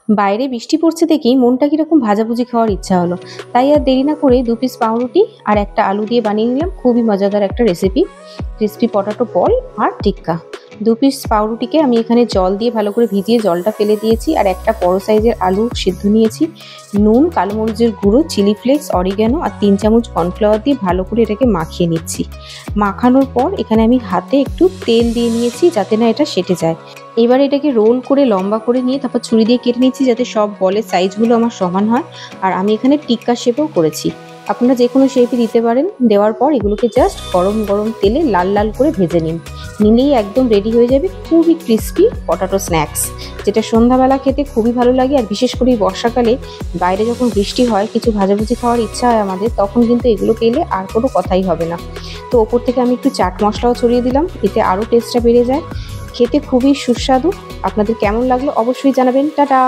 বাইরে বৃষ্টি পড়ছে দেখেই মনটা কিরকম ভাজাভুজি খাওয়ার ইচ্ছা হলো। তাই আর দেরি না করে 2 পিস পাউরুটি আর একটা আলু দিয়ে বানিয়ে নিলাম খুবই মজাদার একটা রেসিপি, ক্রিসপি পটাটো বল আর টিক্কা। 2 পিস পাউরুটিকে আমি এখানে জল দিয়ে ভালো করে ভিজিয়ে জলটা ফেলে দিয়েছি, আর একটা বড় সাইজের আলু সিদ্ধ নিয়েছি। নুন, কালো মরিচের গুঁড়ো, চিলি ফ্লেক্স, অরিগ্যানো আর 3 চামচ কর্নফ্লাওয়ার দিয়ে ভালো করে এটাকে মাখিয়ে নিচ্ছি। মাখানোর পর এখানে আমি হাতে একটু তেল দিয়ে নিয়েছি যাতে না এটা সেঁটে যায়। এবার এটাকে রোল করে লম্বা করে নিয়ে তারপর ছুরি দিয়ে কেটে নিচ্ছি যাতে সব বলের সাইজগুলো আমার সমান হয়। আর আমি এখানে টিক্কা শেপও করেছি, আপনারা যে কোনো শেপই দিতে পারেন। দেওয়ার পর এগুলোকে জাস্ট গরম গরম তেলে লাল লাল করে ভেজে নিলেই একদম রেডি হয়ে যাবে খুবই ক্রিস্পি পটাটো স্ন্যাক্স, যেটা সন্ধ্যাবেলা খেতে খুবই ভালো লাগে। আর বিশেষ করে বর্ষাকালে বাইরে যখন বৃষ্টি হয় কিছু ভাজাভুজি খাওয়ার ইচ্ছা হয় আমাদের, তখন কিন্তু এগুলো পেলে আর কোনো কথাই হবে না। তো ওপর থেকে আমি একটু চাট মশলাও ছড়িয়ে দিলাম, এতে আরও টেস্টটা বেড়ে যায়। খেতে খুবই সুস্বাদু। আপনাদের কেমন লাগলো অবশ্যই জানাবেন। টাটা।